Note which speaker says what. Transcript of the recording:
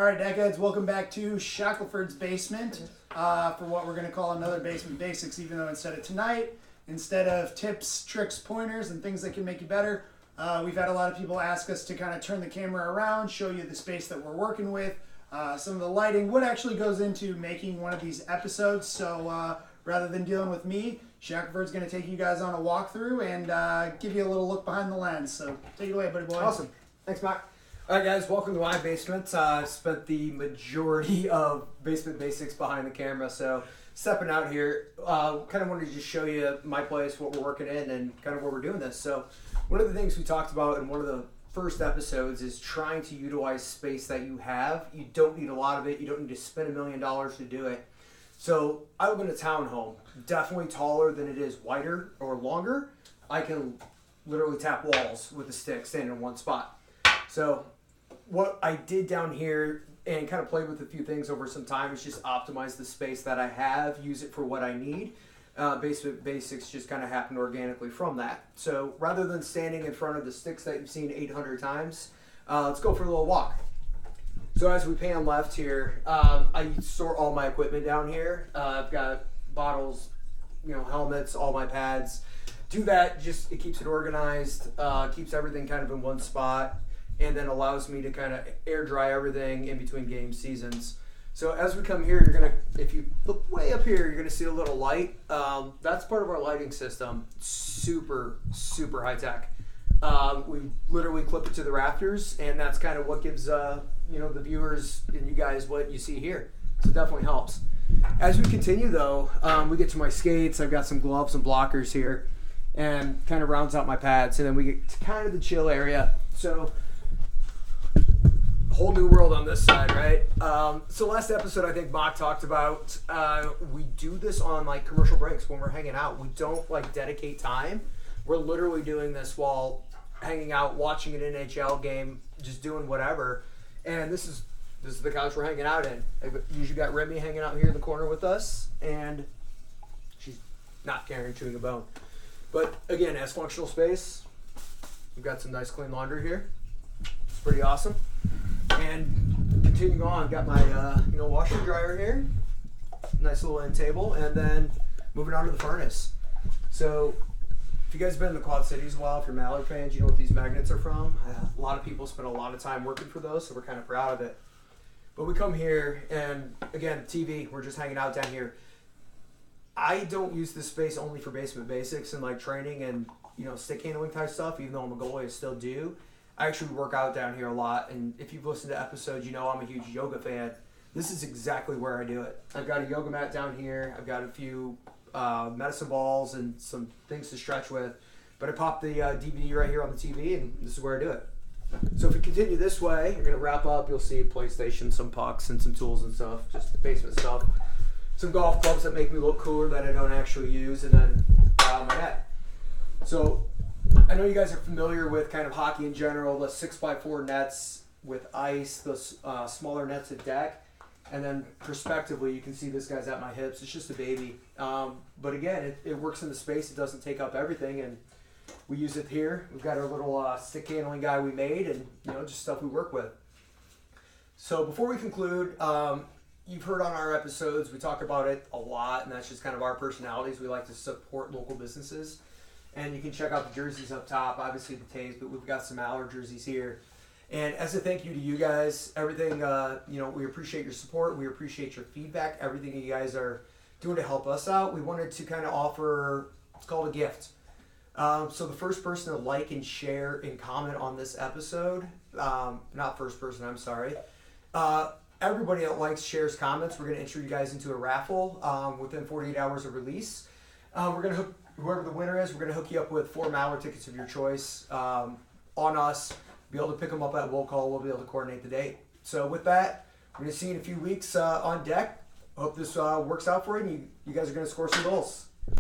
Speaker 1: All right, Deckheads, welcome back to Shackelford's Basement for what we're going to call another Basement Basics, even though instead of tips, tricks, pointers, and things that can make you better, we've had a lot of people ask us to kind of turn the camera around, show you the space that we're working with, some of the lighting, what actually goes into making one of these episodes. So rather than dealing with me, Shackelford's going to take you guys on a walkthrough and give you a little look behind the lens. So take it away, buddy boy.
Speaker 2: Awesome. Thanks, Mark. All right, guys, welcome to my basement. I spent the majority of Basement Basics behind the camera, so stepping out here, kind of wanted to just show you my place, what we're working in, and kind of where we're doing this. So one of the things we talked about in one of the first episodes is trying to utilize space that you have. You don't need a lot of it. You don't need to spend $1 million to do it. So I live in a townhome, definitely taller than it is wider or longer. I can literally tap walls with a stick standing in one spot. So what I did down here and kind of played with a few things over some time is just optimize the space that I have, use it for what I need. Basement Basics just kind of happened organically from that. So rather than standing in front of the sticks that you've seen 800 times, let's go for a little walk. So as we pan left here, I store all my equipment down here. I've got bottles, helmets, all my pads. Do that, it keeps it organized, keeps everything kind of in one spot, and then allows me to kind of air dry everything in between game seasons. So as we come here, if you look way up here, you're gonna see a little light. That's part of our lighting system. Super, super high tech. We literally clip it to the rafters, and that's kind of what gives the viewers and you guys what you see here. So it definitely helps. As we continue though, we get to my skates. I've got some gloves and blockers here, and kind of rounds out my pads, and then we get to kind of the chill area. So whole new world on this side, right? So last episode, I think Bach talked about we do this on like commercial breaks when we're hanging out. We don't dedicate time. We're literally doing this while hanging out, watching an NHL game, just doing whatever. And this is the couch we're hanging out in. I've usually got Remy hanging out here in the corner with us, and she's not chewing a bone. But again, as functional space, we've got some nice clean laundry here. It's pretty awesome. And continuing on, got my washer and dryer here, nice little end table, and then moving on to the furnace. So if you guys have been in the Quad Cities a while, if you're Mallard fans, you know what these magnets are from. A lot of people spend a lot of time working for those, so we're kind of proud of it. But we come here, and again, TV, we're just hanging out down here. I don't use this space only for Basement Basics and training and stick handling type stuff, even though I'm a goalie, I still do. I actually work out down here a lot, and if you've listened to episodes, I'm a huge yoga fan. This is exactly where I do it. I've got a yoga mat down here. I've got a few medicine balls and some things to stretch with, but I pop the DVD right here on the TV, and this is where I do it. So if we continue this way, you're going to wrap up. You'll see PlayStation, some pucks, and some tools and stuff, just basement stuff. Some golf clubs that make me look cooler that I don't actually use, and then my net. So I know you guys are familiar with kind of hockey in general, the 6x4 nets with ice, those smaller nets at deck, and then prospectively you can see this guy's at my hips. It's just a baby. But again, it works in the space. It doesn't take up everything, and we use it here. We've got our little stick handling guy we made, and just stuff we work with. So before we conclude, you've heard on our episodes, we talk about it a lot, and that's just kind of our personalities. We like to support local businesses. And you can check out the jerseys up top, obviously the Tays, but we've got some Mallard jerseys here. And as a thank you to you guys, everything, we appreciate your support. We appreciate your feedback, everything you guys are doing to help us out. We wanted to kind of offer, it's called a gift. So the first person to like and share and comment on this episode, not first person, I'm sorry. Everybody that likes, shares, comments, we're going to enter you guys into a raffle within 48 hours of release. We're going to hook whoever the winner is, we're going to hook you up with 4 Mallard tickets of your choice on us. Be able to pick them up at Will Call. We'll be able to coordinate the date. So with that, we're going to see you in a few weeks on deck. Hope this works out for you, and you guys are going to score some goals.